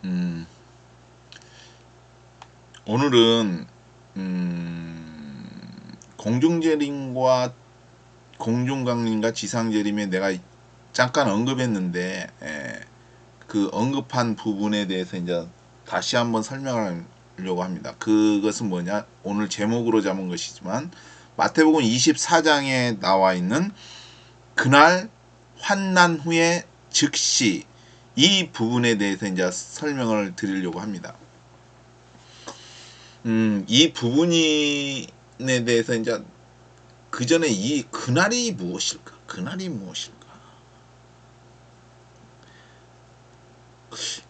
음, 오늘은 공중재림과 공중강림과 지상재림에 내가 잠깐 언급했는데 그 언급한 부분에 대해서 이제 다시 한번 설명하려고 합니다. 그것은 뭐냐? 오늘 제목으로 잡은 것이지만 마태복음 24장에 나와 있는 그날 환난 후에 즉시 이 부분에 대해서 이제 설명을 드리려고 합니다. 이 부분에 대해서 이제 그 전에 이 그날이 무엇일까? 그날이 무엇일까?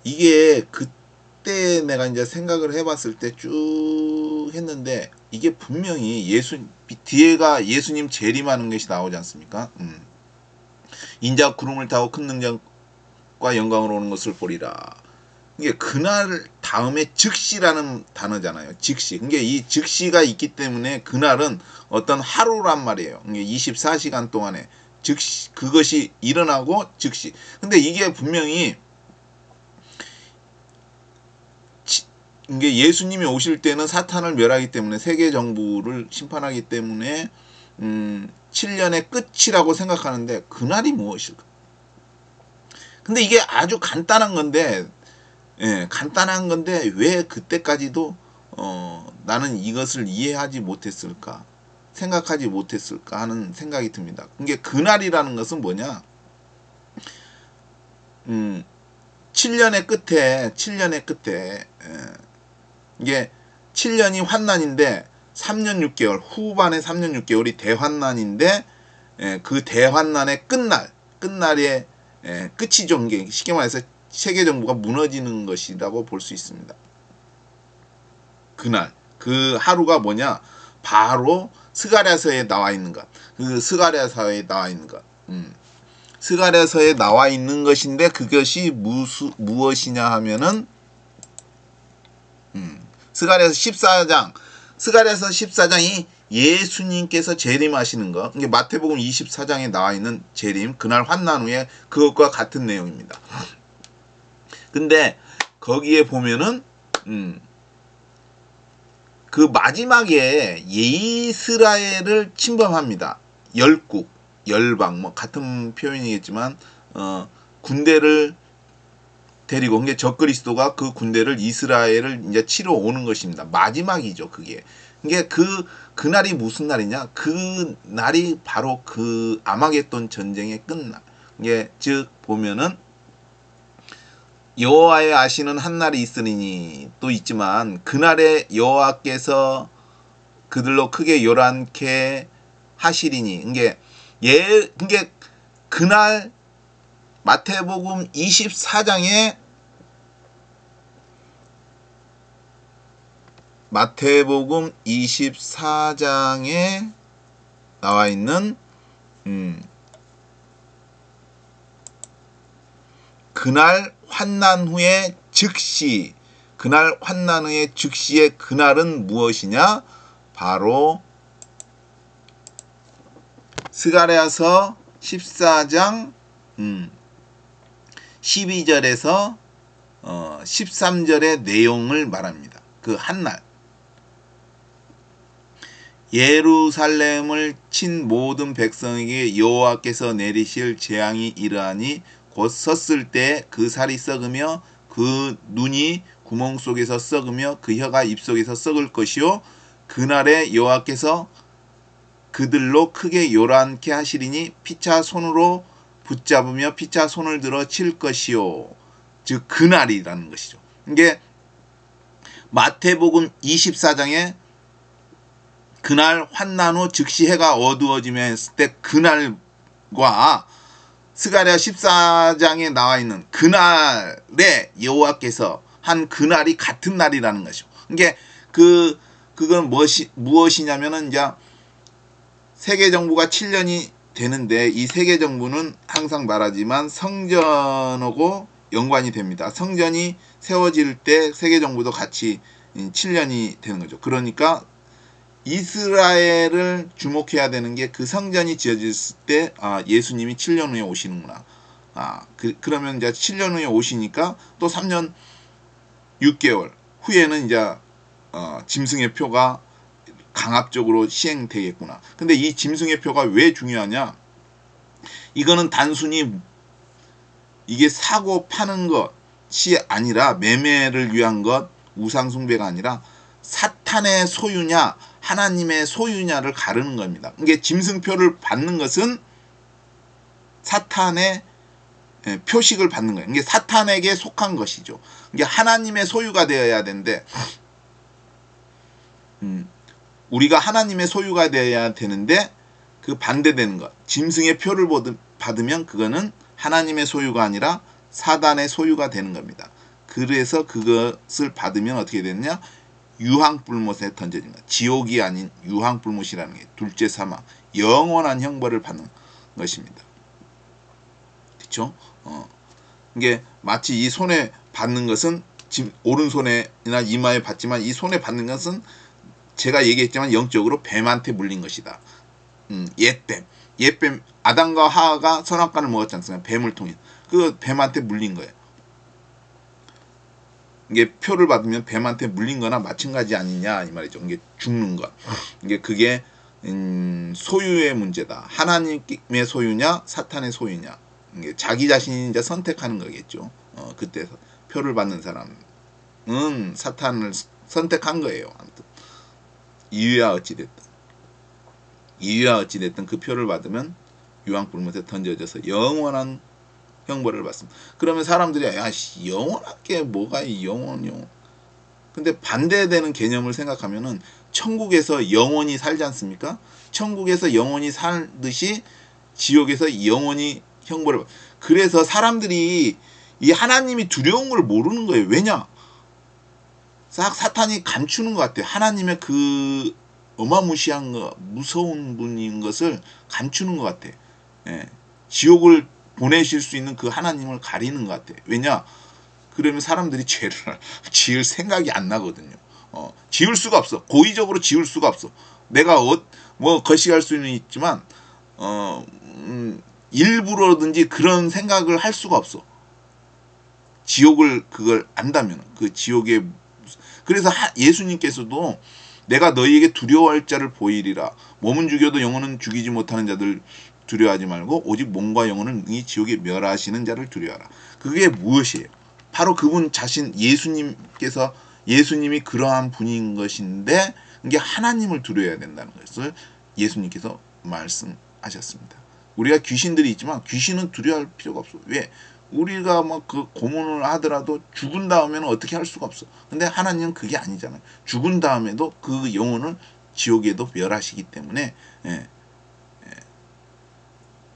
이게 그때 내가 이제 생각을 해봤을 때 쭉 했는데 이게 분명히 뒤에가 예수님 재림하는 것이 나오지 않습니까? 인자 구름을 타고 큰 능력과 영광으로 오는 것을 보리라. 이게 그날 다음에 즉시라는 단어잖아요. 즉시. 그게 이 즉시가 있기 때문에 그날은 어떤 하루란 말이에요. 이게 24시간 동안에 즉시 그것이 일어나고 즉시. 근데 이게 분명히 이게 예수님이 오실 때는 사탄을 멸하기 때문에 세계 정부를 심판하기 때문에 7년의 끝이라고 생각하는데 그날이 무엇일까? 근데 이게 아주 간단한 건데 간단한 건데 왜 그때까지도 나는 이것을 이해하지 못했을까? 생각하지 못했을까 하는 생각이 듭니다. 이게 그날이라는 것은 뭐냐? 7년의 끝에 이게 7년이 환난인데 3년 6개월 후반에 3년 6개월이 대환난인데 그 대환난의 끝날의 끝이죠. 이게 쉽게 말해서 세계 정부가 무너지는 것이라고 볼 수 있습니다. 그날 그 하루가 뭐냐? 바로 스가랴서에 나와 있는 것. 그 스가랴서에 나와 있는 것. 스가랴서에 나와 있는 것인데 그것이 무엇이냐 하면은 스가랴서 14장 스가랴서 14장이 예수님께서 재림하시는 것. 이게 마태복음 24장에 나와 있는 재림 그날 환난 후에 그것과 같은 내용입니다. 근데 거기에 보면은 그 마지막에 이스라엘을 침범합니다. 열국, 열방 뭐 같은 표현이겠지만 군대를 데리고 그게 적그리스도가 그 군대를 이스라엘을 이제 치러 오는 것입니다. 마지막이죠, 그게. 이게 그날이 무슨 날이냐? 그 날이 바로 그 아마겟돈 전쟁의 끝날. 이게 즉 보면은 여호와의 아시는 한 날이 있으리니 또 있지만 그날에 여호와께서 그들로 크게 요란케 하시리니 이게 그날 마태복음 24장에 나와 있는 그날 환난 후에 즉시 그날 환난 후에 즉시의 그날은 무엇이냐? 바로 스가랴서 14장 12절에서 13절의 내용을 말합니다. 그 한날 예루살렘을 친 모든 백성에게 여호와께서 내리실 재앙이 이러하니 곧 섰을 때 그 살이 썩으며 그 눈이 구멍 속에서 썩으며 그 혀가 입속에서 썩을 것이요 그날에 여호와께서 그들로 크게 요란케 하시리니 피차 손으로 붙잡으며 피차 손을 들어 칠 것이요 즉 그날이라는 것이죠. 이게 마태복음 24장에 그날 환난 후 즉시 해가 어두워지며 했을 때 그날과 스가랴 14장에 나와 있는 그날에 여호와께서 한 그날이 같은 날이라는 것이죠. 이게 그건 무엇이냐면은 이제 세계 정부가 7년이 되는데 이 세계 정부는 항상 말하지만 성전하고 연관이 됩니다. 성전이 세워질 때 세계 정부도 같이 7년이 되는 거죠. 그러니까 이스라엘을 주목해야 되는 게 그 성전이 지어졌을 때 예수님이 7년 후에 오시는구나. 그러면 이제 7년 후에 오시니까 또 3년 6개월 후에는 이제 짐승의 표가 강압적으로 시행되겠구나. 근데 이 짐승의 표가 왜 중요하냐? 이거는 단순히 이게 사고 파는 것이 아니라, 매매를 위한 것, 우상숭배가 아니라 사탄의 소유냐 하나님의 소유냐를 가르는 겁니다. 이게 짐승표를 받는 것은 사탄의 표식을 받는 거예요. 이게 사탄에게 속한 것이죠. 이게 하나님의 소유가 되어야 되는데, 우리가 하나님의 소유가 되어야 되는데 그 반대되는 것, 짐승의 표를 받으면 그거는 하나님의 소유가 아니라 사단의 소유가 되는 겁니다. 그래서 그것을 받으면 어떻게 되느냐? 유황불못에 던져집니다. 지옥이 아닌 유황불못이라는 게 둘째 사망, 영원한 형벌을 받는 것입니다. 그렇죠? 이게 마치 이 손에 받는 것은 오른손에나 이마에 받지만, 이 손에 받는 것은 제가 얘기했지만 영적으로 뱀한테 물린 것이다. 옛뱀, 아담과 하와가 선악과를 먹었지 않습니까? 뱀을 통해. 그 뱀한테 물린 거예요. 이게 표를 받으면 뱀한테 물린 거나 마찬가지 아니냐 이 말이죠. 이게 죽는 것. 그게 소유의 문제다. 하나님의 소유냐 사탄의 소유냐. 이게 자기 자신이 이제 선택하는 거겠죠. 그때 표를 받는 사람은 사탄을 선택한 거예요. 아무튼 이유야 어찌됐든 그 표를 받으면 유황불못에 던져져서 영원한 형벌을 받습니다. 그러면 사람들이 영원한 게 뭐가 영원이요? 근데 반대되는 개념을 생각하면은 천국에서 영원히 살지 않습니까? 천국에서 영원히 살듯이 지옥에서 영원히 형벌을 받. 그래서 사람들이 이 하나님이 두려운 걸 모르는 거예요. 왜냐? 사탄이 감추는 것 같아요. 하나님의 그 어마무시한 거, 무서운 분인 것을 감추는 것 같아요. 지옥을 보내실 수 있는 그 하나님을 가리는 것 같아요. 왜냐? 그러면 사람들이 죄를 지을 생각이 안 나거든요. 지을 수가 없어. 고의적으로 지을 수가 없어. 내가 뭐 거시할 수는 있지만 일부러든지 그런 생각을 할 수가 없어. 지옥을 그걸 안다면 그 지옥의. 그래서 예수님께서도 내가 너희에게 두려워할 자를 보이리라. 몸은 죽여도 영혼은 죽이지 못하는 자들 두려워하지 말고 오직 몸과 영혼은 이 지옥에 멸하시는 자를 두려워하라. 그게 무엇이에요? 바로 그분 자신 예수님이 그러한 분인 것인데, 이게 하나님을 두려워해야 된다는 것을 예수님께서 말씀하셨습니다. 우리가 귀신들이 있지만 귀신은 두려워할 필요가 없어. 왜? 우리가 뭐 그 고문을 하더라도 죽은 다음에는 어떻게 할 수가 없어. 근데 하나님은 그게 아니잖아요. 죽은 다음에도 그 영혼을 지옥에도 멸하시기 때문에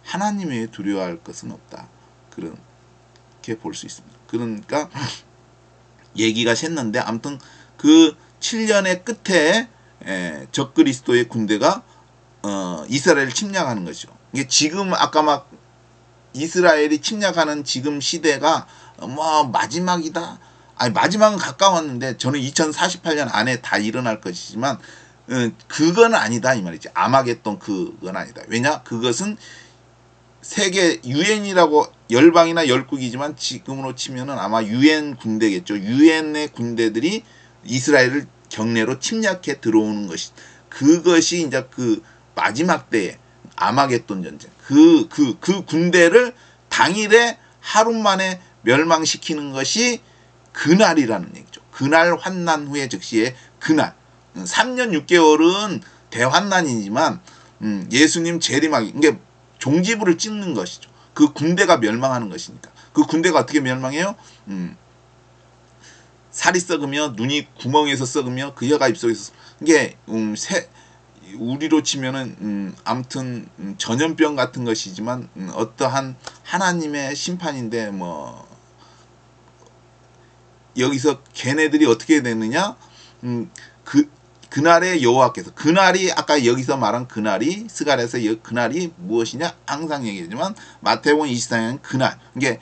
하나님의 두려워할 것은 없다. 그렇게 볼 수 있습니다. 그러니까 얘기가 샜는데, 아무튼 그 7년의 끝에 적그리스도의 군대가 이스라엘을 침략하는 것이죠. 이게 지금 아까 막 이스라엘이 침략하는 지금 시대가 뭐 마지막이다. 아니 마지막은 가까웠는데 저는 2048년 안에 다 일어날 것이지만 그건 아니다 이 말이지. 아마겟돈 그건 아니다. 왜냐? 그것은 세계 유엔이라고 열방이나 열국이지만 지금으로 치면은 아마 유엔 군대겠죠. 유엔의 군대들이 이스라엘을 경내로 침략해 들어오는 것이, 그것이 이제 그 마지막 때에 아마겟돈 전쟁. 그 군대를 당일에 하루 만에 멸망시키는 것이 그날이라는 얘기죠. 그날 환난 후에 즉시의 그날. 3년 6개월은 대환난이지만 예수님 재림하기, 이게 종지부를 찍는 것이죠. 그 군대가 멸망하는 것이니까. 그 군대가 어떻게 멸망해요? 살이 썩으며 눈이 구멍에서 썩으며 그 혀가 입속에서 이게 우리로 치면은 아무튼 전염병 같은 것이지만 어떠한 하나님의 심판인데, 뭐 여기서 걔네들이 어떻게 되느냐? 그날의 여호와께서, 그날이 아까 여기서 말한 그날이 스가랴에서 그날이 무엇이냐 항상 얘기하지만 마태복음 24년 그날, 이게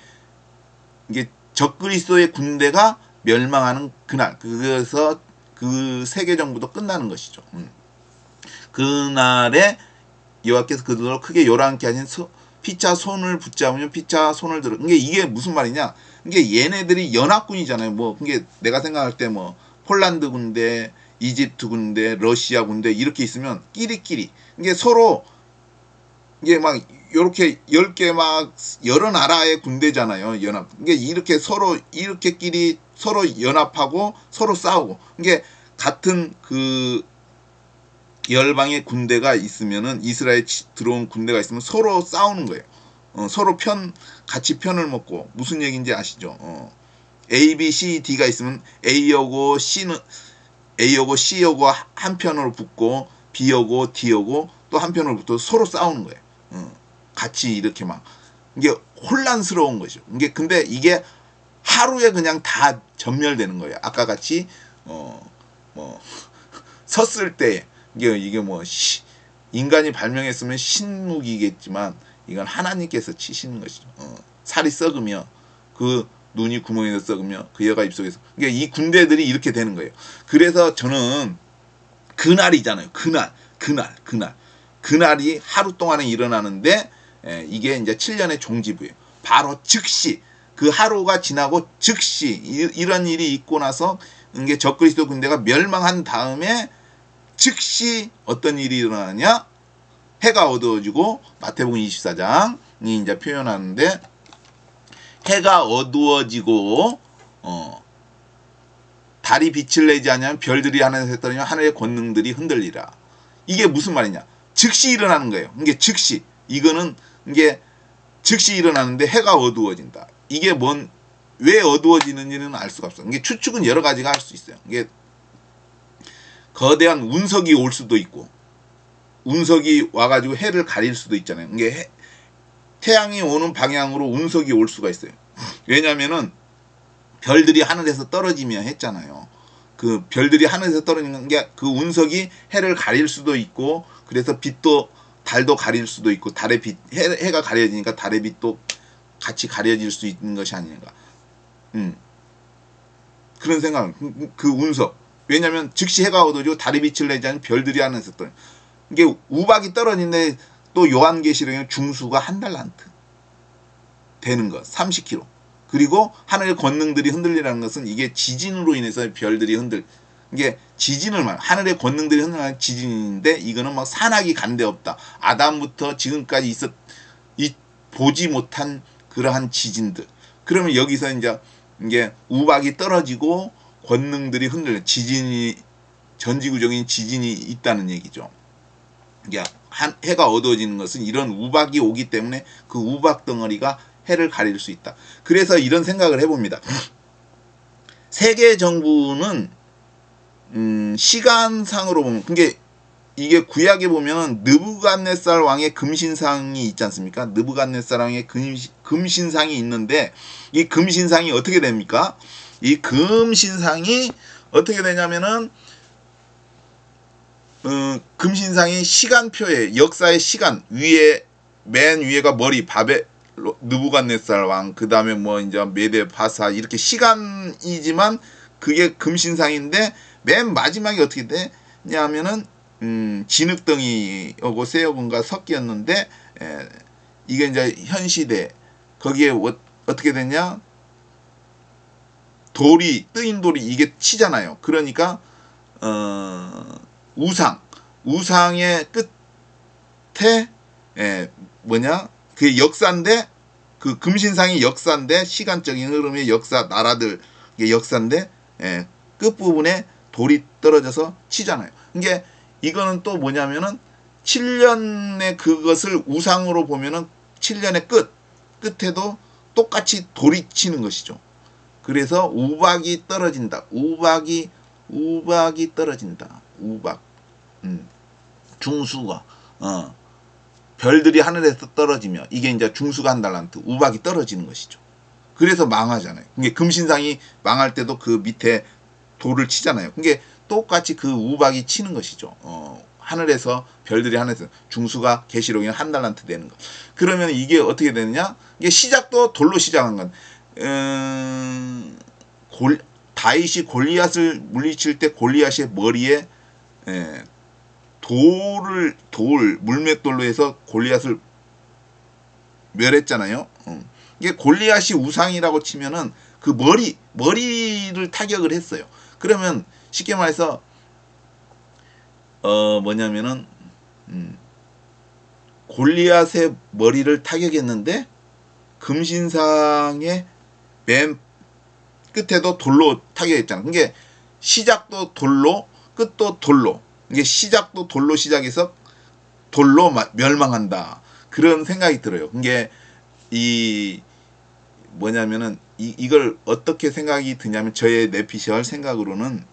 적그리스도의 군대가 멸망하는 그날, 그래서 그 세계 정부도 끝나는 것이죠. 그날에 여호와께서 그들로 크게 요란케 하신 피차 손을 붙잡으면 피차 손을 들어. 이게 무슨 말이냐? 이게 얘네들이 연합군이잖아요. 뭐 그게 내가 생각할 때 뭐 폴란드 군대, 이집트 군대, 러시아 군대 이렇게 있으면 끼리끼리 이게 서로 이게 막 요렇게 10개 막 여러 나라의 군대잖아요. 연합. 이게 이렇게 서로 이렇게끼리 서로 연합하고 서로 싸우고 이게 같은 그 열방의 군대가 있으면은 이스라엘 들어온 군대가 있으면 서로 싸우는 거예요. 서로 같이 편을 먹고 무슨 얘기인지 아시죠? A, B, C, D가 있으면 A하고 C하고 한 편으로 붙고 B하고 D하고 또 한 편으로 붙어 서로 싸우는 거예요. 같이 이렇게 막 이게 혼란스러운 거죠. 이게 근데 이게 하루에 그냥 다 전멸되는 거예요. 아까 같이 뭐 섰을 때 이게 뭐 인간이 발명했으면 신무기겠지만 이건 하나님께서 치시는 것이죠. 살이 썩으며 그 눈이 구멍에서 썩으며 그 여가 입속에서 그러니까 이 군대들이 이렇게 되는 거예요. 그래서 저는 그날이잖아요. 그날이 하루 동안에 일어나는데 이게 이제 7년의 종지부예요. 바로 즉시 그 하루가 지나고 즉시 이런 일이 있고 나서 이게 적그리스도 군대가 멸망한 다음에 즉시 어떤 일이 일어나냐? 해가 어두워지고 마태복음 24장이 이제 표현하는데 해가 어두워지고 달이 빛을 내지 않으면 별들이 하늘에서 떨어지면 하늘의 권능들이 흔들리라. 이게 무슨 말이냐? 즉시 일어나는 거예요. 이게 즉시 이거는 이게 즉시 일어나는데 해가 어두워진다. 이게 왜 어두워지는지는 알 수가 없어. 이게 추측은 여러 가지가 할 수 있어요. 이게 거대한 운석이 올 수도 있고 운석이 와가지고 해를 가릴 수도 있잖아요. 이게 태양이 오는 방향으로 운석이 올 수가 있어요. 왜냐면은 별들이 하늘에서 떨어지며 했잖아요. 그 별들이 하늘에서 떨어지는 게 그 운석이 해를 가릴 수도 있고 그래서 빛도 달도 가릴 수도 있고 달의 빛 해가 가려지니까 달의 빛도 같이 가려질 수 있는 것이 아닌가. 그런 생각. 그 운석. 왜냐면 즉시 해가 어두워지고 달의 빛을 내지 않는 별들이 하늘에서 떨어져. 이게 우박이 떨어지는데 또 요한계시록에는 중수가 1달란트 되는 것 30kg. 그리고 하늘의 권능들이 흔들리라는 것은 이게 지진으로 인해서 별들이 이게 지진을 하늘의 권능들이 흔들리는 지진인데 이거는 막 산악이 간데 없다. 아담부터 지금까지 보지 못한 그러한 지진들. 그러면 여기서 이제 이게 우박이 떨어지고 권능들이 전지구적인 지진이 있다는 얘기죠. 이게 해가 어두워지는 것은 이런 우박이 오기 때문에 그 우박 덩어리가 해를 가릴 수 있다. 그래서 이런 생각을 해봅니다. 세계 정부는 시간상으로 보면 이게 구약에 보면 느부갓네살 왕의 금신상이 있지 않습니까? 느부갓네살 왕의 금신상이 있는데 이 금신상이 어떻게 됩니까? 이 금신상이 어떻게 되냐면은 금신상이 시간표에 역사의 시간 맨 위에가 머리 느부갓네살 왕 그 다음에 뭐 이제 메데 파사 이렇게 시간이지만 그게 금신상인데 맨 마지막에 어떻게 되냐면은 진흙덩이하고 새여분과 섞였는데 이게 이제 현 시대 거기에 어떻게 됐냐? 뜨인 돌이 이게 치잖아요. 그러니까 우상의 끝에 그 역사인데 그 금신상이 역사인데 시간적인 흐름의 역사 나라들 역사인데 끝부분에 돌이 떨어져서 치잖아요. 이게 이거는 또 뭐냐면은 7년의 그것을 우상으로 보면은 7년의 끝에도 똑같이 돌이 치는 것이죠. 그래서 우박이 떨어진다. 우박이 떨어진다. 중수가 별들이 하늘에서 떨어지며 이게 이제 중수가 1달란트 우박이 떨어지는 것이죠. 그래서 망하잖아요. 이게 금신상이 망할 때도 그 밑에 돌을 치잖아요. 이게 똑같이 그 우박이 치는 것이죠. 하늘에서 별들이 하늘에서 중수가 계시록에 1달란트 되는 거. 그러면 이게 어떻게 되느냐? 이게 시작도 돌로 시작한 건. 다윗이 골리앗을 물리칠 때 골리앗의 머리에 물맷돌로 해서 골리앗을 멸했잖아요. 이게 골리앗이 우상이라고 치면은 그 머리를 타격을 했어요. 그러면 쉽게 말해서 뭐냐면은 골리앗의 머리를 타격했는데 금신상의 맨 끝에도 돌로 타격했잖아. 그게 시작도 돌로 끝도 돌로, 이게 시작도 돌로 시작해서 돌로 멸망한다. 그런 생각이 들어요. 그게 이 뭐냐면은 이걸 어떻게 생각이 드냐면 저의 내피셜 생각으로는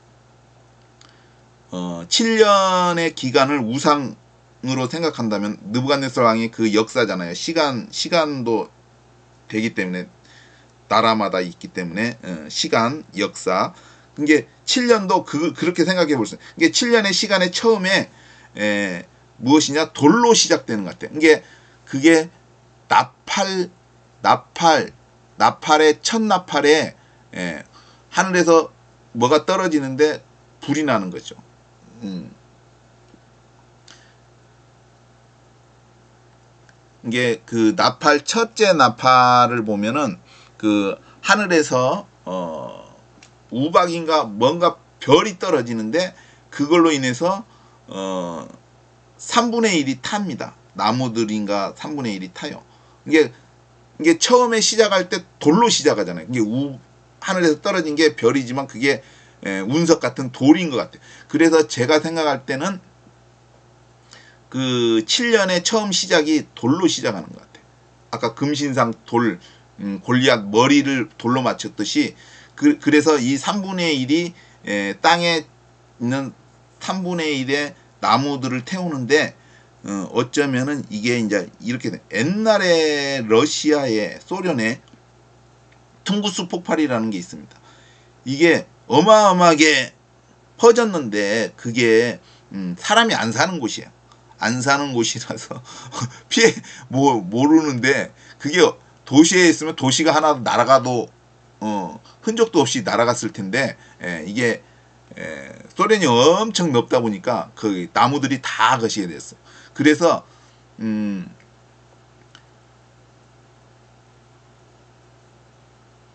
7년의 기간을 우상으로 생각한다면 느부갓네살 왕이 그 역사잖아요. 시간도 되기 때문에 나라마다 있기 때문에 시간, 역사. 이게 7년도 그렇게 생각해 볼 수 있어요. 이게 7년의 시간의 처음에 무엇이냐? 돌로 시작되는 것 같아요. 그게 나팔의 첫 나팔에 하늘에서 뭐가 떨어지는데 불이 나는 거죠. 이게 그 첫째 나팔을 보면은 그 하늘에서 우박인가 뭔가 별이 떨어지는데 그걸로 인해서 3분의 1이 탑니다. 나무들인가 3분의 1이 타요. 이게 처음에 시작할 때 돌로 시작하잖아요. 이게 하늘에서 떨어진 게 별이지만 그게 운석 같은 돌인 것 같아요. 그래서 제가 생각할 때는 그 7년의 처음 시작이 돌로 시작하는 것 같아요. 아까 금신상 돌, 골리앗 머리를 돌로 맞췄듯이 그래서 이 3분의 1이 땅에 있는 3분의 1의 나무들을 태우는데 어쩌면은 이게 이제 이렇게 돼. 옛날에 러시아의 소련의 퉁구스 폭발이라는 게 있습니다. 이게 어마어마하게 퍼졌는데 그게 사람이 안 사는 곳이에요. 안 사는 곳이라서 피해 모르는데 그게 도시에 있으면 도시가 하나 날아가도 흔적도 없이 날아갔을 텐데 이게 소련이 엄청 넓다 보니까 그 나무들이 다 거시게 됐어. 그래서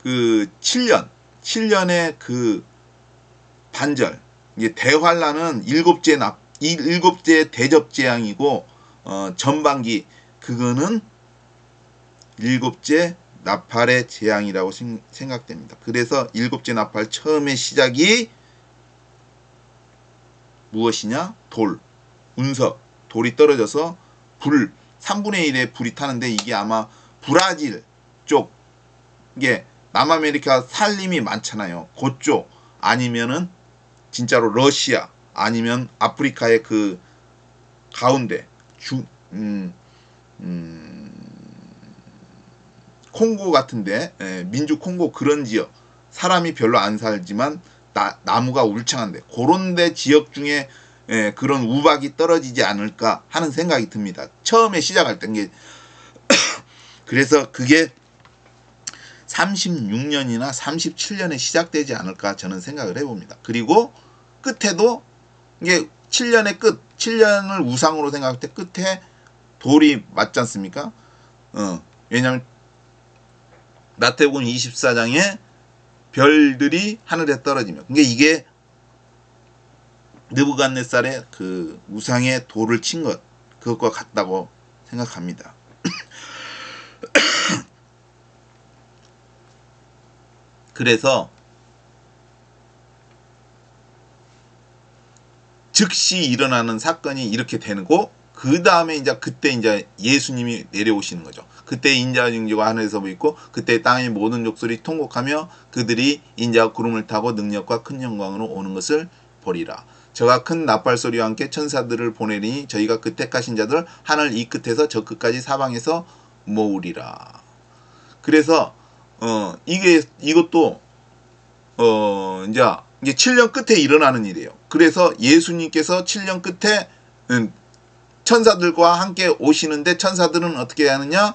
그 7년의 그 반절, 이게 대환란은 일곱째 대접 재앙이고 전반기 그거는 일곱째 나팔의 재앙이라고 생각됩니다. 그래서 일곱째 나팔 처음의 시작이 무엇이냐? 운석, 돌이 떨어져서 3분의 1의 불이 타는데 이게 아마 브라질 쪽, 이게 남아메리카 산림이 많잖아요. 그쪽 아니면은 진짜로 러시아 아니면 아프리카의 그 가운데 콩고 같은데 민주 콩고 그런 지역 사람이 별로 안 살지만 나무가 울창한데 그런 데 지역 중에 그런 우박이 떨어지지 않을까 하는 생각이 듭니다. 처음에 시작할 때 그래서 그게 36년이나 37년에 시작되지 않을까 저는 생각을 해봅니다. 그리고 끝에도 이게 7년의 끝, 7년을 우상으로 생각할 때 끝에 돌이 맞지 않습니까? 왜냐하면 마태복음 24장에 별들이 하늘에 떨어지며, 그러니까 이게 느부갓네살의 그 우상의 돌을 친 것, 그것과 같다고 생각합니다. 그래서 즉시 일어나는 사건이 이렇게 되고 그 다음에 이제 그때 이제 예수님이 내려오시는 거죠. 그때 인자와 증거가 하늘에서 보이고 그때 땅의 모든 족속이 통곡하며 그들이 인자와 구름을 타고 능력과 큰 영광으로 오는 것을 보리라. 저가 큰 나팔 소리와 함께 천사들을 보내리니 저희가 그 택하신 자들 하늘 이 끝에서 저 끝까지 사방에서 모으리라. 그래서 이것도 이게 7년 끝에 일어나는 일이에요. 그래서 예수님께서 7년 끝에 천사들과 함께 오시는데 천사들은 어떻게 하느냐?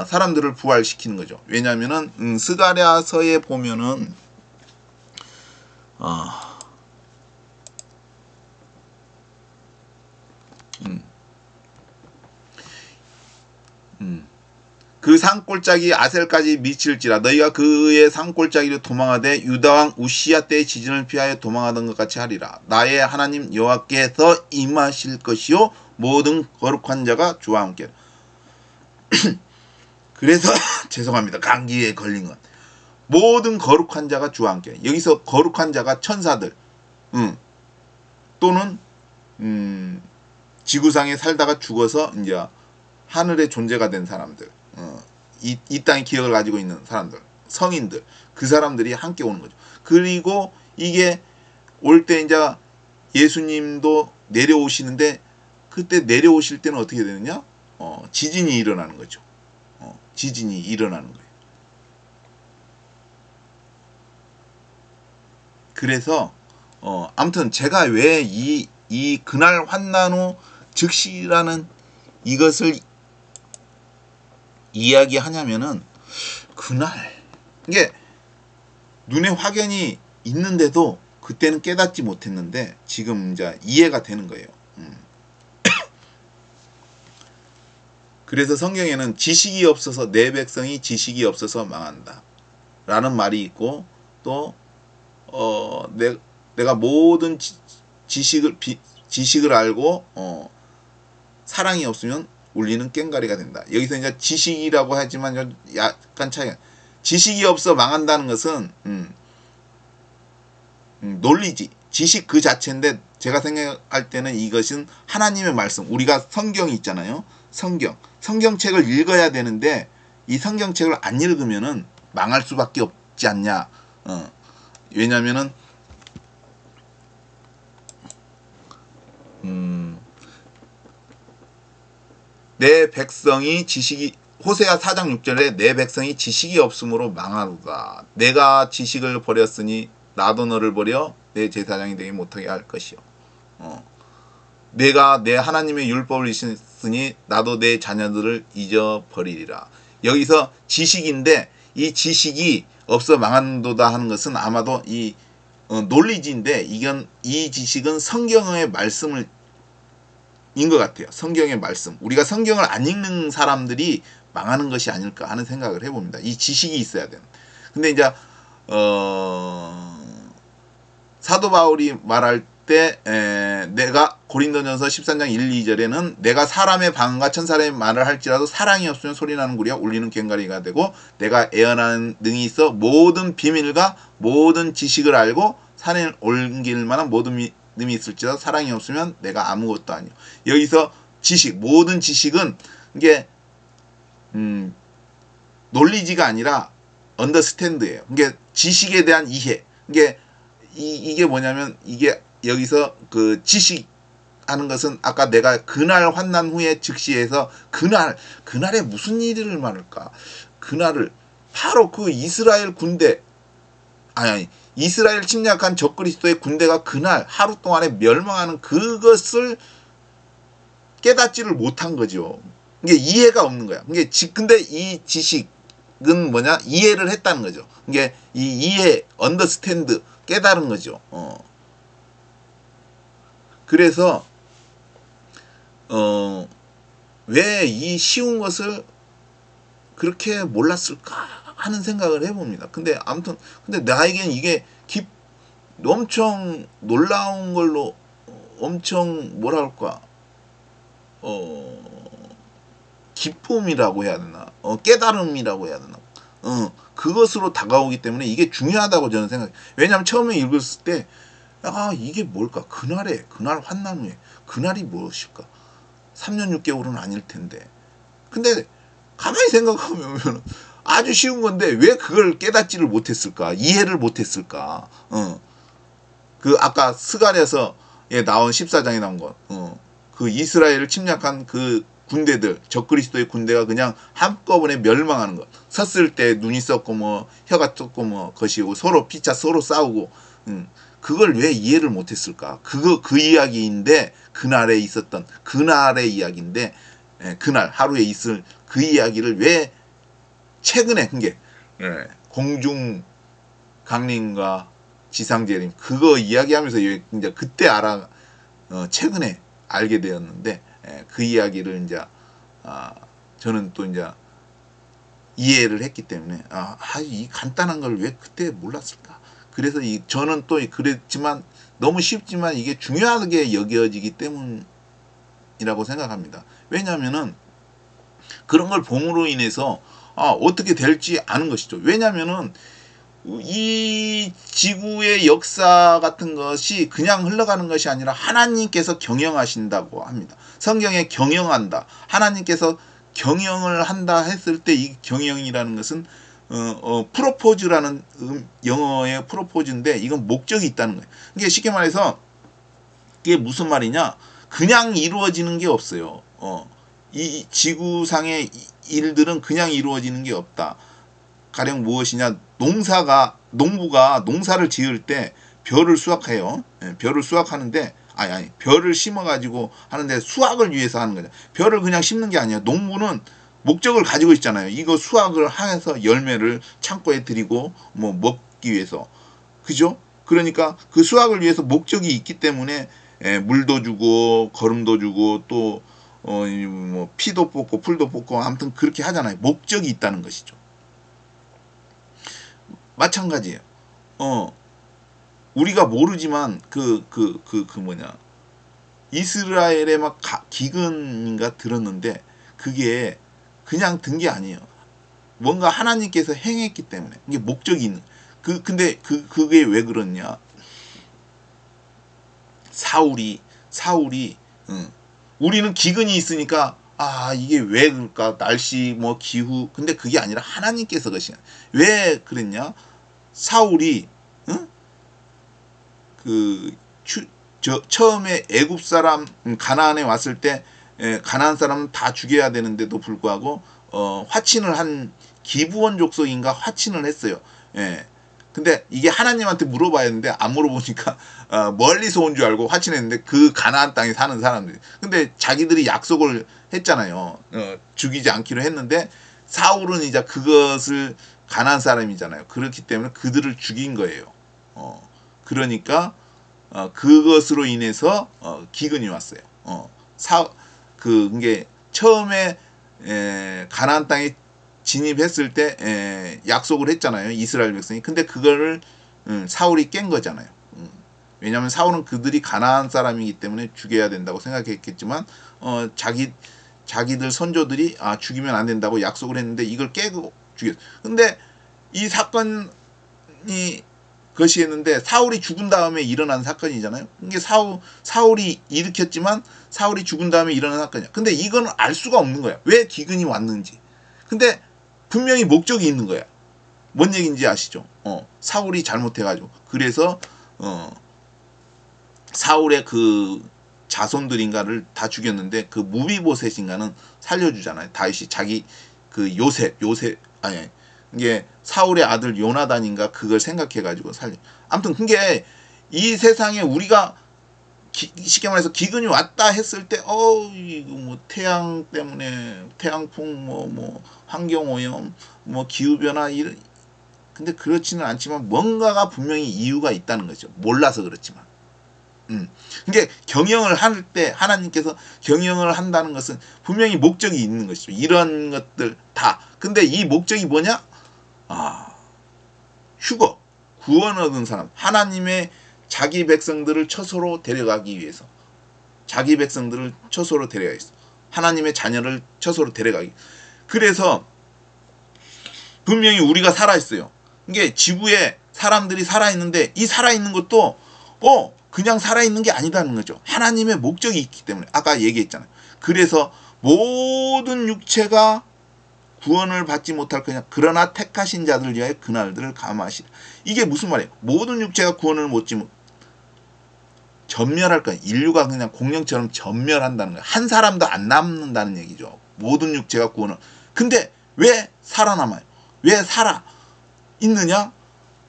사람들을 부활시키는 거죠. 왜냐하면은 스가랴서에 보면은 그 산골짜기 아셀까지 미칠지라 너희가 그의 산골짜기로 도망하되 유다왕 우시야 때의 지진을 피하여 도망하던 것 같이 하리라. 나의 하나님 여호와께서 임하실 것이요 모든 거룩한 자가 주와 함께. 그래서 죄송합니다. 감기에 걸린 건 모든 거룩한 자가 주와 함께. 여기서 거룩한 자가 천사들, 또는 지구상에 살다가 죽어서 이제 하늘의 존재가 된 사람들, 이 땅의 기억을 가지고 있는 사람들, 성인들, 그 사람들이 함께 오는 거죠. 그리고 이게 올 때 이제 예수님도 내려오시는데 그때 내려오실 때는 어떻게 되느냐? 지진이 일어나는 거죠. 지진이 일어나는 거예요. 그래서 아무튼 제가 왜 이 그날 환난 후 즉시라는 이것을 이야기하냐면은 그날 이게 눈에 확연히 있는데도 그때는 깨닫지 못했는데 지금 이제 이해가 되는 거예요. 그래서 성경에는 지식이 없어서 내 백성이 지식이 없어서 망한다 라는 말이 있고, 또 내가 모든 지식을 알고 사랑이 없으면 울리는 꽹가리가 된다. 여기서 이제 지식이라고 하지만 약간 차이가, 지식이 없어 망한다는 것은 논리지, 지식 그 자체인데 제가 생각할 때는 이것은 하나님의 말씀, 우리가 성경이 있잖아요. 성경책을 읽어야 되는데 이 성경책을 안 읽으면은 망할 수밖에 없지 않냐. 왜냐면은 내 백성이 지식이, 호세아 4장 6절에 내 백성이 지식이 없으므로 망하도다. 내가 지식을 버렸으니 나도 너를 버려 내 제사장이 되지 못하게 할 것이요. 내가 내 하나님의 율법을 잊었으니 나도 내 자녀들을 잊어버리리라. 여기서 지식인데 이 지식이 없어 망한도다 하는 것은 아마도 이 논리지인데 이 지식은 성경의 말씀을 인 것 같아요. 성경의 말씀. 우리가 성경을 안 읽는 사람들이 망하는 것이 아닐까 하는 생각을 해봅니다. 이 지식이 있어야 되는. 근데 이제 사도 바울이 말할 때 내가 고린도전서 13장 1, 2절에는 내가 사람의 방언과 천사의 말을 할지라도 사랑이 없으면 소리나는 구리와 울리는 꽹가리가 되고, 내가 애언하는 능이 있어 모든 비밀과 모든 지식을 알고 산에 옮길 만한 모든 믿음이 있을지라도 사랑이 없으면 내가 아무것도 아니요. 여기서 지식, 모든 지식은 이게 논리지가 아니라 언더스탠드예요. 이게 지식에 대한 이해. 이게 뭐냐면, 이게 여기서 그 지식 하는 것은 아까 내가 그날 환난 후에 즉시해서 그날에 무슨 일을 말할까? 그날을 바로 그 이스라엘 군대, 아니 이스라엘 침략한 적그리스도의 군대가 그날 하루 동안에 멸망하는 그것을 깨닫지를 못한 거죠. 이게 이해가 없는 거야. 근데 이 지식은 뭐냐? 이해를 했다는 거죠. 이게 이 이해, 언더스탠드, 깨달은 거죠. 그래서 왜 이 쉬운 것을 그렇게 몰랐을까 하는 생각을 해봅니다. 근데 아무튼 나에겐 이게 엄청 놀라운 걸로, 엄청 뭐랄까 기쁨이라고 해야 되나, 깨달음이라고 해야 되나, 그것으로 다가오기 때문에 이게 중요하다고 저는 생각해요. 왜냐하면 처음에 읽었을 때 이게 뭘까? 그날 환난 후에 그날이 무엇일까? 3년 6개월은 아닐 텐데. 근데 가만히 생각하면 아주 쉬운 건데 왜 그걸 깨닫지를 못했을까? 이해를 못했을까? 그 아까 스가랴서에 나온 14장에 나온 것, 그 이스라엘을 침략한 그 군대들, 적그리스도의 군대가 그냥 한꺼번에 멸망하는 것. 섰을 때 눈이 썩고 뭐 혀가 썩고 뭐 것이고 서로 피차 서로 싸우고, 그걸 왜 이해를 못했을까? 그 이야기인데, 그날에 있었던 그날의 이야기인데, 그날 하루에 있을 그 이야기를 왜 최근에 공중 강림과 지상재림 그거 이야기하면서 이제 그때 최근에 알게 되었는데, 그 이야기를 이제 저는 또 이제 이해를 했기 때문에 이 간단한 걸 왜 그때 몰랐을까? 그래서 저는 또 그랬지만 너무 쉽지만 이게 중요하게 여겨지기 때문이라고 생각합니다. 왜냐하면은 그런 걸 봄으로 인해서 어떻게 될지 아는 것이죠. 왜냐하면은 이 지구의 역사 같은 것이 그냥 흘러가는 것이 아니라 하나님께서 경영하신다고 합니다. 성경에 경영한다. 하나님께서 경영을 한다 했을 때 이 경영이라는 것은 프로포즈라는 영어의 프로포즈인데 이건 목적이 있다는 거예요. 이게 쉽게 말해서 이게 무슨 말이냐? 그냥 이루어지는 게 없어요. 이 지구상의 일들은 그냥 이루어지는 게 없다. 가령 무엇이냐? 농부가 농사를 지을 때 벼를 수확해요. 벼를 수확하는데 벼를 심어가지고 하는데 수확을 위해서 하는 거죠. 벼를 그냥 심는 게 아니에요. 농부는 목적을 가지고 있잖아요. 이거 수확을 해서 열매를 창고에 들이고 뭐 먹기 위해서. 그죠? 그러니까 그 수확을 위해서 목적이 있기 때문에 물도 주고 거름도 주고 또 뭐 피도 뽑고 풀도 뽑고 아무튼 그렇게 하잖아요. 목적이 있다는 것이죠. 마찬가지예요. 우리가 모르지만 이스라엘의 막 기근인가 들었는데 그게 그냥 든 게 아니에요. 뭔가 하나님께서 행했기 때문에 이게 목적이 있는. 근데 그게 왜 그러냐? 사울이 우리는 기근이 있으니까 이게 왜 그럴까? 날씨 뭐 기후. 근데 그게 아니라 하나님께서 그러시냐. 왜 그랬냐? 사울이 처음에 애굽 사람 가나안에 왔을 때 가나안 사람은 다 죽여야 되는데도 불구하고 화친을 한 기브온 족속인가 화친을 했어요. 근데 이게 하나님한테 물어봐야 했는데 안 물어보니까 멀리서 온 줄 알고 화친했는데 그 가나안 땅에 사는 사람들이. 근데 자기들이 약속을 했잖아요. 죽이지 않기로 했는데 사울은 이제 그것을 가나안 사람이잖아요. 그렇기 때문에 그들을 죽인 거예요. 그러니까 그것으로 인해서 기근이 왔어요. 그게 처음에 가나안 땅에 진입했을 때 약속을 했잖아요. 이스라엘 백성이. 근데 그거를 사울이 깬 거잖아요. 왜냐하면 사울은 그들이 가나안 사람이기 때문에 죽여야 된다고 생각했겠지만 자기들 선조들이 죽이면 안 된다고 약속을 했는데 이걸 깨고 죽였어요. 근데 이 사건이 그것이 했는데 사울이 죽은 다음에 일어난 사건이잖아요. 이게 사울이 일으켰지만 사울이 죽은 다음에 일어난 사건이야. 근데 이건 알 수가 없는 거야. 왜 기근이 왔는지. 근데 분명히 목적이 있는 거야. 뭔 얘기인지 아시죠? 사울이 잘못해가지고. 그래서 사울의 그 자손들인가를 다 죽였는데 그 무비보셋인가는 살려주잖아요. 다윗이 자기 그 요셉 아니 이게 사울의 아들 요나단인가 그걸 생각해가지고 살려. 아무튼 그게 이 세상에 우리가 쉽게 말해서 기근이 왔다 했을 때 이거 뭐 태양 때문에 태양풍 뭐 환경 오염 뭐 기후 변화 이런. 근데 그렇지는 않지만 뭔가가 분명히 이유가 있다는 거죠. 몰라서 그렇지만. 그게 경영을 할 때 하나님께서 경영을 한다는 것은 분명히 목적이 있는 것이죠. 이런 것들 다. 근데 이 목적이 뭐냐? 휴거, 구원 얻은 사람, 하나님의 자기 백성들을 처소로 데려가기 위해서, 자기 백성들을 처소로 데려가기 위해서, 하나님의 자녀를 처소로 데려가기. 그래서 분명히 우리가 살아있어요. 이게 지구에 사람들이 살아있는데 이 살아있는 것도 그냥 살아있는 게 아니다는 거죠. 하나님의 목적이 있기 때문에. 아까 얘기했잖아요. 그래서 모든 육체가 구원을 받지 못할 거냐. 그러나 택하신 자들 위하여 그날들을 감하시라. 이게 무슨 말이에요? 모든 육체가 구원을 전멸할 거야. 인류가 그냥 공룡처럼 전멸한다는 거야. 한 사람도 안 남는다는 얘기죠. 모든 육체가 구원을. 근데 왜 살아남아요? 왜 살아 있느냐?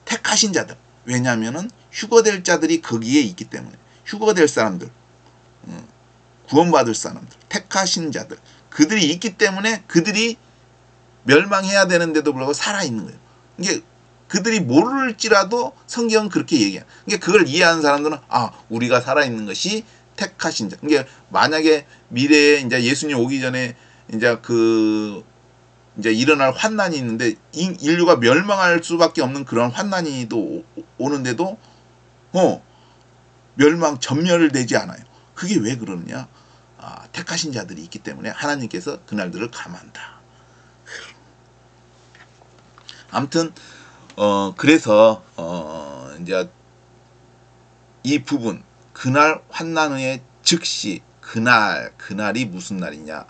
택하신 자들. 왜냐하면은 휴거될 자들이 거기에 있기 때문에. 휴거될 사람들, 구원받을 사람들, 택하신 자들, 그들이 있기 때문에 그들이 멸망해야 되는데도 불구하고 살아있는 거예요. 이게 그들이 모를지라도 성경은 그렇게 얘기해요. 그러니까 그걸 이해하는 사람들은 우리가 살아있는 것이 택하신 자. 그러니까 만약에 미래에 이제 예수님 오기 전에 이제 그 이제 일어날 환난이 있는데 인류가 멸망할 수밖에 없는 그런 환난이 또 오는데도 멸망 전멸되지 않아요. 그게 왜 그러느냐? 택하신 자들이 있기 때문에 하나님께서 그날들을 감한다. 아무튼 그래서 이제 이 부분 그날 환난의 즉시 그날이 무슨 날이냐?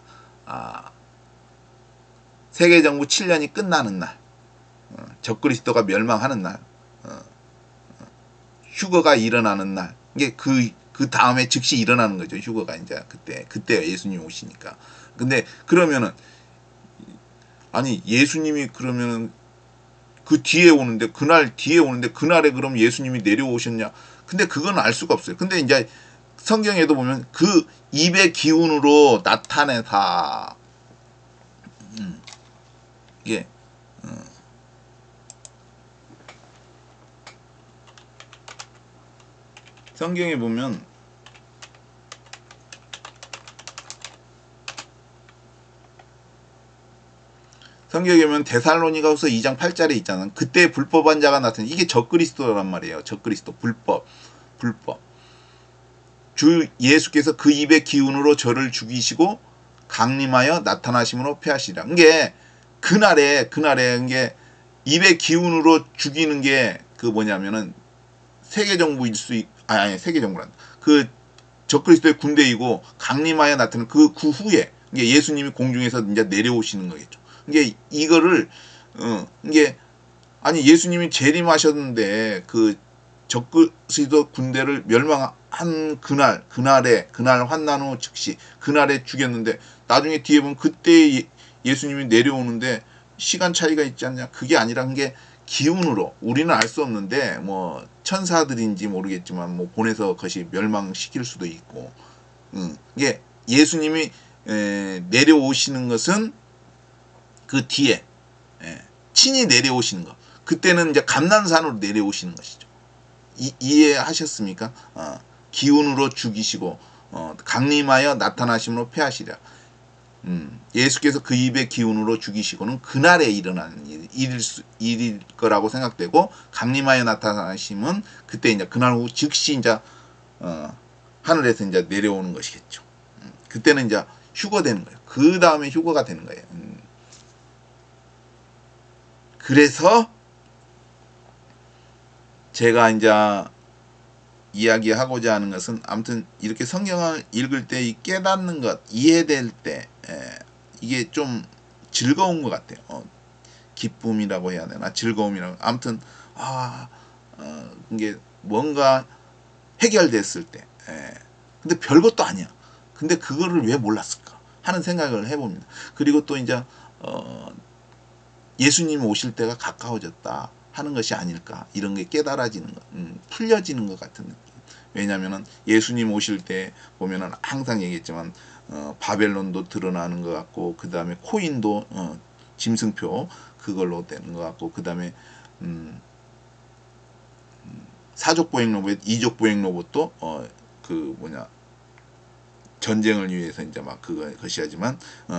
세계정부 7년이 끝나는 날, 적그리스도가 멸망하는 날, 휴거가 일어나는 날. 이게 그 다음에 즉시 일어나는 거죠. 휴거가 이제 그때 예수님 오시니까. 근데 그러면은 아니 예수님이 그러면은 그 뒤에 오는데 그날에 그럼 예수님이 내려오셨냐? 근데 그건 알 수가 없어요. 근데 이제 성경에도 보면 그 입의 기운으로 나타내다. 이게 성경에 보면 데살로니가후서 2장 8절에 있잖아. 그때 불법한 자가 나타나. 이게 적그리스도란 말이에요. 적그리스도 불법. 주 예수께서 그 입의 기운으로 저를 죽이시고 강림하여 나타나심으로 패하시라. 이게 그날에 이게 입의 기운으로 죽이는 게 그 뭐냐면은 세계정부일 아니 세계정부란 그 적그리스도의 군대이고 강림하여 나타나는 그 후에 이게 예수님이 공중에서 이제 내려오시는 거겠죠. 이게 이거를 이게 아니 예수님이 재림하셨는데 그 적그리스도 군대를 멸망한 그날 환난 후 즉시 그날에 죽였는데 나중에 뒤에 보면 그때 예수님이 내려오는데 시간 차이가 있지 않냐? 그게 아니란 게 기운으로 우리는 알 수 없는데 뭐 천사들인지 모르겠지만 뭐 보내서 그것이 멸망시킬 수도 있고 이게 예수님이 내려오시는 것은 그 뒤에 친히 내려오시는 것. 그때는 이제 감난산으로 내려오시는 것이죠. 이해하셨습니까? 기운으로 죽이시고 강림하여 나타나심으로 패하시랴. 예수께서 그 입의 기운으로 죽이시고는 그날에 일어나는 일일 거라고 생각되고 강림하여 나타나심은 그때 이제 그날 후 즉시 이제 하늘에서 이제 내려오는 것이겠죠. 그때는 이제 휴거되는 거예요. 그 다음에 휴거가 되는 거예요. 그래서 제가 이제 이야기하고자 하는 것은 아무튼 이렇게 성경을 읽을 때 깨닫는 것, 이해될 때 이게 좀 즐거운 것 같아요. 기쁨이라고 해야 되나? 즐거움이라고. 아무튼 이게 뭔가 해결됐을 때. 근데 별것도 아니야. 근데 그거를 왜 몰랐을까 하는 생각을 해봅니다. 그리고 또 이제 예수님 오실 때가 가까워졌다 하는 것이 아닐까. 이런 게 깨달아지는 것, 풀려지는 것 같은 느낌. 왜냐면은 예수님 오실 때 보면은 항상 얘기했지만 바벨론도 드러나는 것 같고 그 다음에 코인도 짐승표 그걸로 되는 것 같고 그 다음에 사족보행 로봇, 이족보행 로봇도 전쟁을 위해서 이제 막 그것이 하지만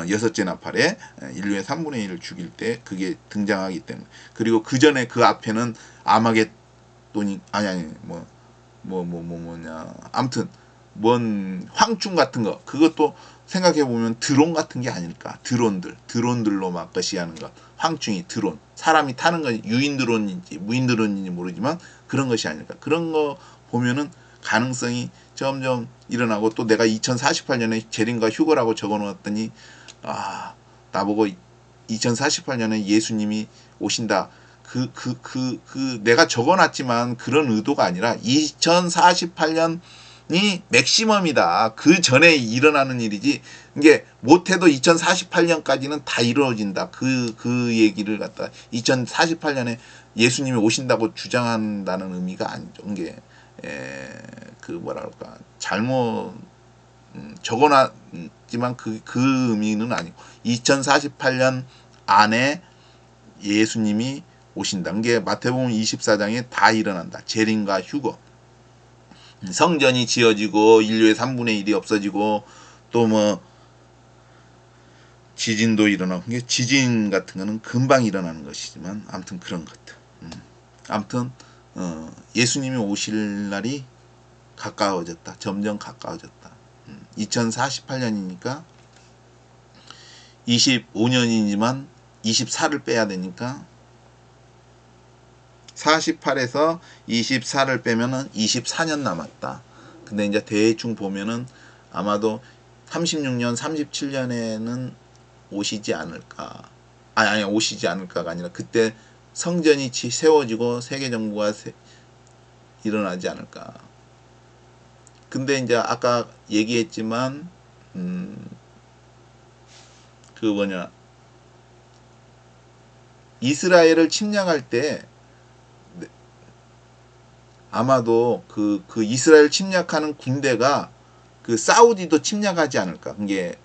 여섯째 나팔에 인류의 3분의 1을 죽일 때 그게 등장하기 때문에 그리고 그 전에 그 앞에는 아마겟돈이 뭐냐 아무튼 뭔 황충 같은 거 그것도 생각해 보면 드론 같은 게 아닐까. 드론들로 막 것이 하는 것 황충이 드론 사람이 타는 건 유인 드론인지 무인 드론인지 모르지만 그런 것이 아닐까. 그런 거 보면은 가능성이 점점 일어나고 또 내가 2048년에 재림과 휴거라고 적어 놓았더니 나보고 2048년에 예수님이 오신다. 내가 적어 놨지만 그런 의도가 아니라 2048년이 맥시멈이다. 그 전에 일어나는 일이지. 이게 못해도 2048년까지는 다 이루어진다. 그 얘기를 갖다 2048년에 예수님이 오신다고 주장한다는 의미가 아니죠. 이게 뭐랄까 잘못 적어놨지만 그 의미는 아니고 2048년 안에 예수님이 오신다. 이게 마태복음 24장에 다 일어난다. 재림과 휴거. 성전이 지어지고 인류의 3분의 1이 없어지고 또 뭐 지진도 일어나고, 이게 지진 같은 거는 금방 일어나는 것이지만 아무튼 그런 것들. 아무튼 예수님이 오실 날이 가까워졌다. 점점 가까워졌다. 2048년이니까 25년이지만 24를 빼야 되니까 48에서 24를 빼면은 24년 남았다. 근데 이제 대충 보면은 아마도 36년, 37년에는 오시지 않을까. 아니 오시지 않을까가 아니라 그때 성전이 세워지고 세계 정부가 일어나지 않을까. 근데 이제 아까 얘기했지만 그 뭐냐, 이스라엘을 침략할 때 아마도 그 이스라엘 침략하는 군대가 그 사우디도 침략하지 않을까. 이게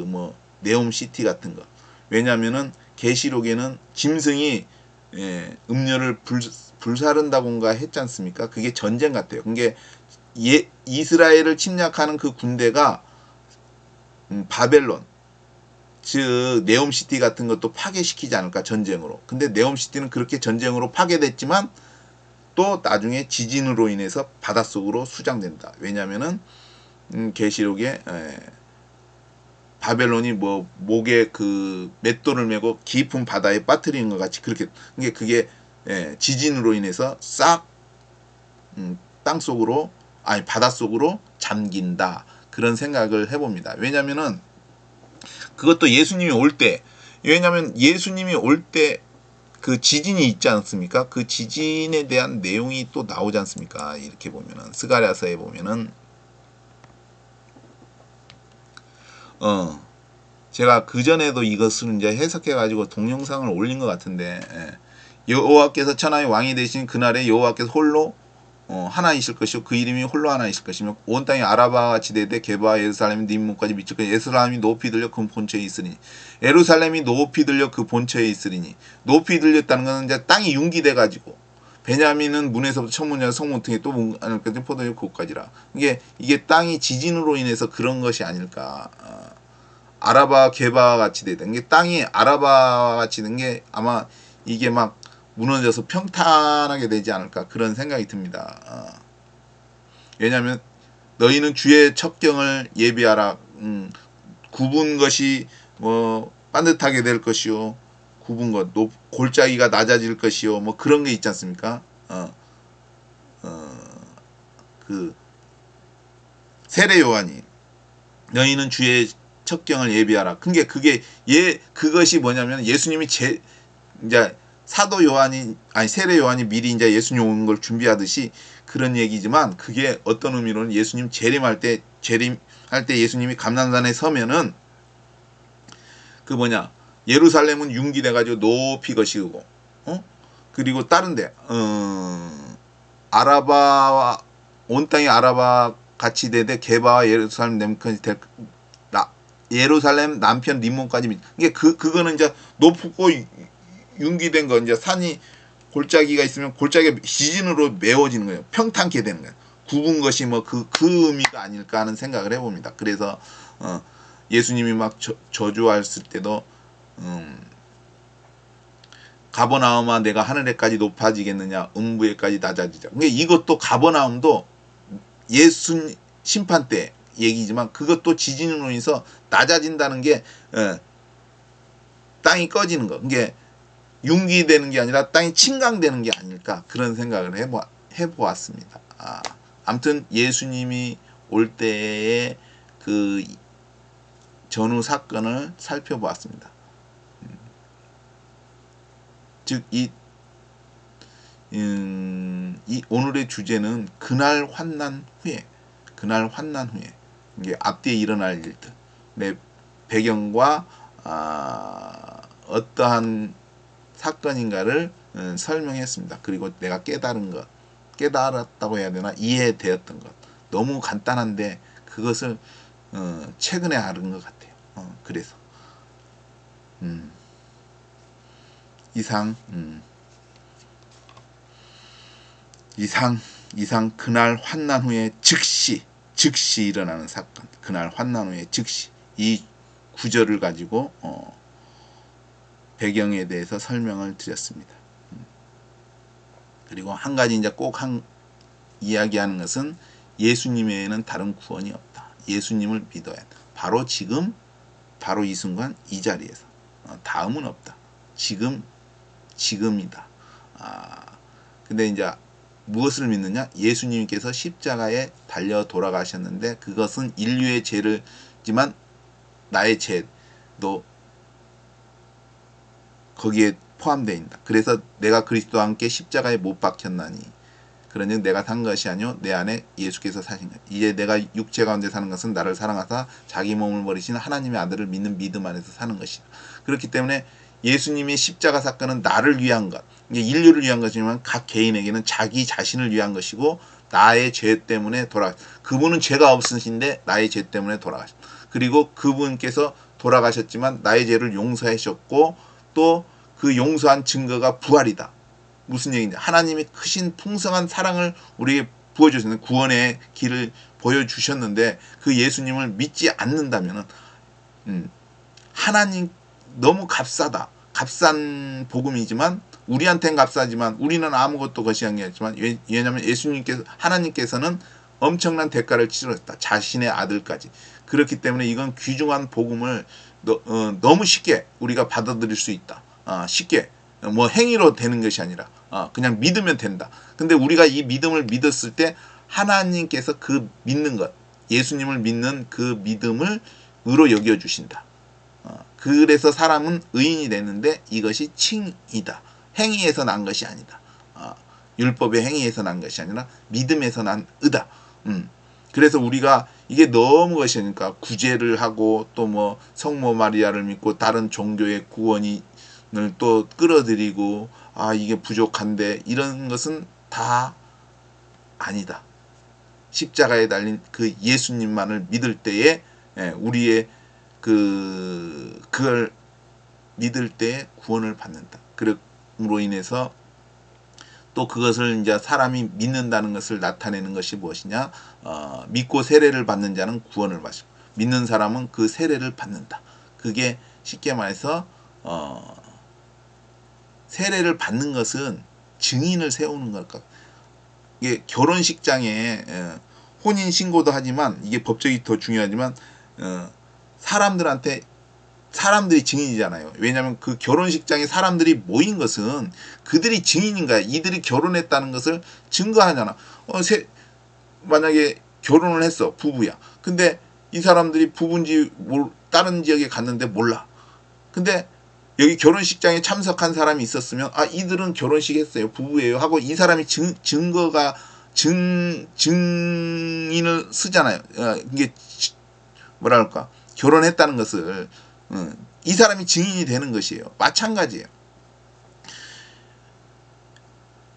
뭐 네옴 시티 같은 거. 왜냐면은 계시록에는 짐승이 음료를 불사른다고인가 했지 않습니까? 그게 전쟁 같아요. 그게 이스라엘을 침략하는 그 군대가 바벨론, 즉 네옴시티 같은 것도 파괴시키지 않을까, 전쟁으로. 근데 네옴시티는 그렇게 전쟁으로 파괴됐지만 또 나중에 지진으로 인해서 바닷속으로 수장된다. 왜냐면은 계시록에 바벨론이 뭐 목에 그 맷돌을 메고 깊은 바다에 빠뜨리는 것 같이 그렇게, 그게 지진으로 인해서 싹 땅속으로, 아니 바닷속으로 잠긴다. 그런 생각을 해봅니다. 왜냐면은 그것도 예수님이 올 때, 왜냐면 예수님이 올 때 그 지진이 있지 않습니까? 그 지진에 대한 내용이 또 나오지 않습니까? 이렇게 보면은 스가랴서에 보면은 제가 그 전에도 이것을 이제 해석해 가지고 동영상을 올린 것 같은데, 여호와께서 천하의 왕이 되신 그날에 여호와께서 홀로 하나이실 것이요 그 이름이 홀로 하나이실 것이며 온 땅이 아라바와 같이 되되 게바와 예루살렘이 네 문까지 미칠 것이니 예루살렘이 높이 들려 그 본처에 있으리니 예루살렘이 높이 들려 그 본처에 있으리니. 높이 들렸다는 것은 이제 땅이 융기돼 가지고 베냐민은 문에서부터 천문이나 성문통에 또 문까지 포도주 그곳까지라. 이게 땅이 지진으로 인해서 그런 것이 아닐까. 아라바 게바와 같이 되던 게, 땅이 아라바와 같이 된 게 아마 이게 막 무너져서 평탄하게 되지 않을까, 그런 생각이 듭니다. 왜냐하면 너희는 주의 첩경을 예비하라. 굽은 것이 뭐 반듯하게 될 것이요, 굽은 것 골짜기가 낮아질 것이요, 뭐 그런 게 있지 않습니까? 그 세례 요한이 너희는 주의 첩경을 예비하라. 그것이 뭐냐면 예수님이 이제 사도 요한이, 아니 세례 요한이 미리 이제 예수님 오는 걸 준비하듯이 그런 얘기지만, 그게 어떤 의미로는 예수님 재림할 때 예수님이 감난산에 서면은 그 뭐냐, 예루살렘은 융기돼 가지고 높이 것이고, 그리고 다른데 아라바와 온 땅이 아라바 같이 되되 게바와 예루살렘 남편이 될 예루살렘 남편 림몬까지. 이게 그거는 이제 높고 융기된 거, 이제 산이 골짜기가 있으면 골짜기가 지진으로 메워지는 거예요. 평탄케 되는 거예요. 굽은 것이 뭐 그 의미가 아닐까 하는 생각을 해봅니다. 그래서 예수님이 막 저주했을 때도 가버나움아 내가 하늘에까지 높아지겠느냐 음부에까지 낮아지자. 그러니까 이것도 가버나움도 예수 심판 때 얘기지만 그것도 지진으로 인해서 낮아진다는 게 땅이 꺼지는 거. 이게 융기되는 게 아니라 땅이 침강되는 게 아닐까, 그런 생각을 해보았습니다. 아무튼 예수님이 올 때의 그 전후 사건을 살펴보았습니다. 즉 이 오늘의 주제는 그날 환난 후에, 이게 앞뒤에 일어날 일들, 내 배경과 어떠한 사건인가를 설명했습니다. 그리고 내가 깨달았다고 해야 되나, 이해되었던 것. 너무 간단한데 그것을 최근에 알은 것 같아요. 그래서 이상 그날 환난 후에 즉시 일어나는 사건, 그날 환난 후에 즉시 이 구절을 가지고 배경에 대해서 설명을 드렸습니다. 그리고 한 가지 이제 꼭 이야기하는 것은 예수님 외에는 다른 구원이 없다. 예수님을 믿어야 한다. 바로 지금, 바로 이 순간, 이 자리에서. 다음은 없다. 지금이다. 근데 이제 무엇을 믿느냐? 예수님께서 십자가에 달려 돌아가셨는데 그것은 인류의 죄를지만 나의 죄도 거기에 포함되어 있다. 그래서 내가 그리스도와 함께 십자가에 못 박혔나니 그러니 내가 산 것이 아니요 내 안에 예수께서 사신 것. 이제 내가 육체 가운데 사는 것은 나를 사랑하사 자기 몸을 버리신 하나님의 아들을 믿는 믿음 안에서 사는 것이다. 그렇기 때문에 예수님의 십자가 사건은 나를 위한 것, 이게 인류를 위한 것이지만 각 개인에게는 자기 자신을 위한 것이고 나의 죄 때문에 그분은 죄가 없으신데 나의 죄 때문에 돌아가셨다. 그리고 그분께서 돌아가셨지만 나의 죄를 용서하셨고 또 그 용서한 증거가 부활이다. 무슨 얘기냐? 하나님이 크신 풍성한 사랑을 우리에게 부어주셨는데 구원의 길을 보여주셨는데 그 예수님을 믿지 않는다면은 하나님 너무 값싸다. 값싼 복음이지만 우리한테는 값싸지만 우리는 아무것도 거시한 게 아니지만 왜냐하면 하나님께서는 엄청난 대가를 치르셨다. 자신의 아들까지. 그렇기 때문에 이건 귀중한 복음을 너무 쉽게 우리가 받아들일 수 있다. 쉽게 뭐 행위로 되는 것이 아니라 그냥 믿으면 된다. 근데 우리가 이 믿음을 믿었을 때 하나님께서 그 믿는 것, 예수님을 믿는 그 믿음을 의로 여겨주신다. 그래서 사람은 의인이 되는데 이것이 칭이다. 행위에서 난 것이 아니다. 율법의 행위에서 난 것이 아니라 믿음에서 난 의다. 그래서 우리가 이게 너무 것이니까 구제를 하고 또 뭐 성모 마리아를 믿고 다른 종교의 구원을 또 끌어들이고 이게 부족한데 이런 것은 다 아니다. 십자가에 달린 그 예수님만을 믿을 때에 우리의 그걸 믿을 때 구원을 받는다. 그럼으로 인해서 또 그것을 이제 사람이 믿는다는 것을 나타내는 것이 무엇이냐? 믿고 세례를 받는 자는 구원을 받고 믿는 사람은 그 세례를 받는다. 그게 쉽게 말해서 세례를 받는 것은 증인을 세우는 걸까? 이게 결혼식장에 혼인 신고도 하지만 이게 법적이 더 중요하지만 사람들이 증인이잖아요. 왜냐하면 그 결혼식장에 사람들이 모인 것은 그들이 증인인 거야. 이들이 결혼했다는 것을 증거하잖아. 만약에 결혼을 했어. 부부야. 근데 이 사람들이 부부인지 다른 지역에 갔는데 몰라. 근데 여기 결혼식장에 참석한 사람이 있었으면 이들은 결혼식 했어요. 부부예요. 하고 이 사람이 증인을 쓰잖아요. 이게 뭐랄까. 결혼했다는 것을 이 사람이 증인이 되는 것이에요. 마찬가지예요.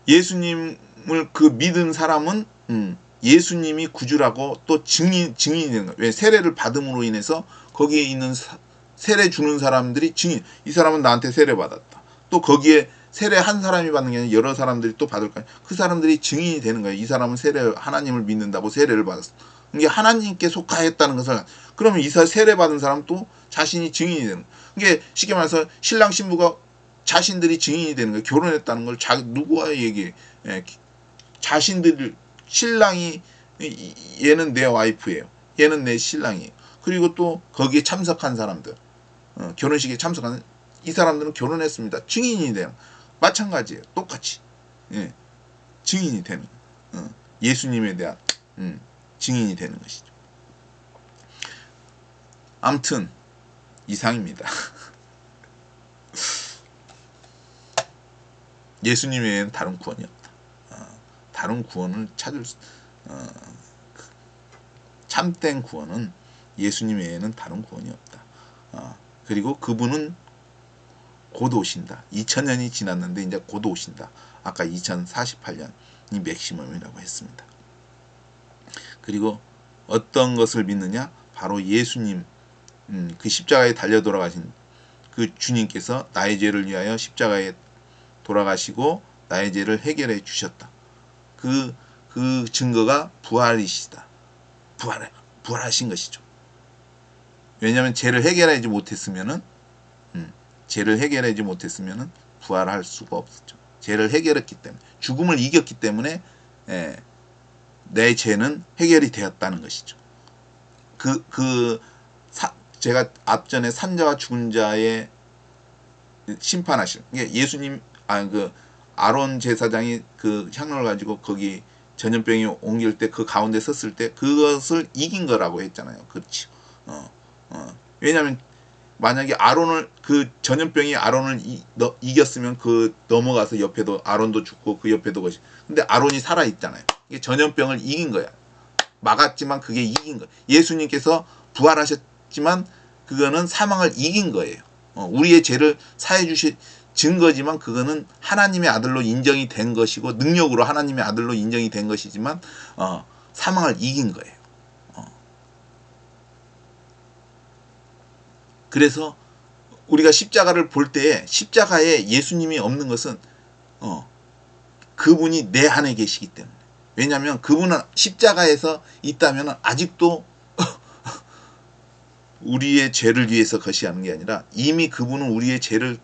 예수님을 그 믿은 사람은 예수님이 구주라고 또 증인이 되는 거예요. 왜? 세례를 받음으로 인해서 거기에 있는 세례 주는 사람들이 증인. 이 사람은 나한테 세례 받았다. 또 거기에 세례 한 사람이 받는 게 아니라 여러 사람들이 또 받을 거예요. 그 사람들이 증인이 되는 거예요. 이 사람은 하나님을 믿는다고 세례를 받았어. 이게 하나님께 속하였다는 것을 그러면 이 세례 받은 사람 또 자신이 증인이 되는 거예요. 이게 쉽게 말해서 신랑 신부가 자신들이 증인이 되는 거예요. 결혼했다는 걸 누구와 얘기해? 자신들 신랑이 얘는 내 와이프예요. 얘는 내 신랑이에요. 그리고 또 거기에 참석한 사람들 결혼식에 참석하는 이 사람들은 결혼했습니다. 증인이 되는 마찬가지예요. 똑같이 증인이 되는 예수님에 대한 증인이 되는 것이죠. 아무튼 이상입니다. 예수님 외에는 다른 구원이 없다. 다른 구원을 찾을 참된 구원은 예수님 외에는 다른 구원이 없다. 그리고 그분은 곧 오신다. 2000년이 지났는데 이제 곧 오신다. 아까 2048년이 맥시멈이라고 했습니다. 그리고 어떤 것을 믿느냐? 바로 예수님, 그 십자가에 달려 돌아가신 그 주님께서 나의 죄를 위하여 십자가에 돌아가시고 나의 죄를 해결해 주셨다. 그 증거가 부활이시다. 부활하신 것이죠. 왜냐하면 죄를 해결하지 못했으면은 죄를 해결하지 못했으면은 부활할 수가 없었죠. 죄를 해결했기 때문에, 죽음을 이겼기 때문에 내 죄는 해결이 되었다는 것이죠. 제가 앞전에 산자와 죽은 자의 심판하실, 예수님, 아론 제사장이 그 향로를 가지고 거기 전염병이 옮길 때 그 가운데 섰을 때 그것을 이긴 거라고 했잖아요. 그렇죠. 왜냐하면 만약에 그 전염병이 아론을 이겼으면 그 넘어가서 옆에도 아론도 죽고 그 옆에도 것이, 근데 아론이 살아 있잖아요. 이게 전염병을 이긴 거야. 막았지만 그게 이긴 거야. 예수님께서 부활하셨지만 그거는 사망을 이긴 거예요. 우리의 죄를 사해 주신 증거지만 그거는 하나님의 아들로 인정이 된 것이고 능력으로 하나님의 아들로 인정이 된 것이지만 사망을 이긴 거예요. 그래서 우리가 십자가를 볼 때에 십자가에 예수님이 없는 것은 그분이 내 안에 계시기 때문에. 왜냐하면 그분은 십자가에서 있다면 아직도 우리의 죄를 위해서 거시하는 게 아니라 이미 그분은 우리의 죄를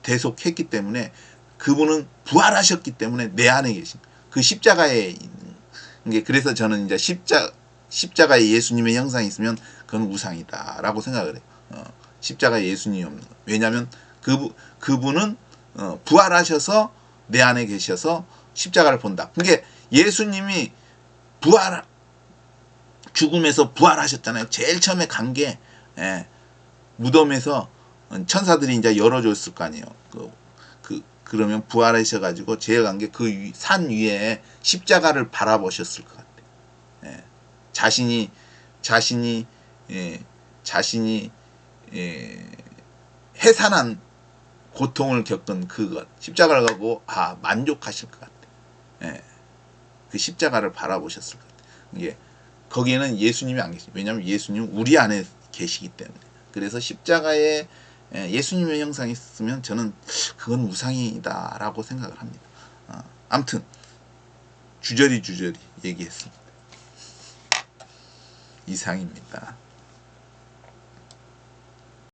대속했기 때문에, 그분은 부활하셨기 때문에 내 안에 계신 그 십자가에 있는 게, 그래서 저는 이제 십자가에 예수님의 형상이 있으면 그건 우상이다라고 생각을 해요. 십자가에 예수님이 없는 거. 왜냐하면 그분은 부활하셔서 내 안에 계셔서 십자가를 본다. 그게 예수님이 죽음에서 부활하셨잖아요. 제일 처음에 간 게 무덤에서 천사들이 이제 열어줬을 거 아니에요. 그러면 부활하셔가지고 제일 간 게 그 산 위에 십자가를 바라보셨을 것 같아요. 자신이 해산한 고통을 겪은 그것, 십자가를 가고 만족하실 것 같아요. 그 십자가를 바라보셨을 것 같아요. 이게 거기에는 예수님이 안 계십니다. 왜냐하면 예수님은 우리 안에 계시기 때문에. 그래서 십자가에 예수님의 형상이 있으면 저는 그건 우상이다라고 생각을 합니다. 아무튼 주저리 얘기했습니다. 이상입니다.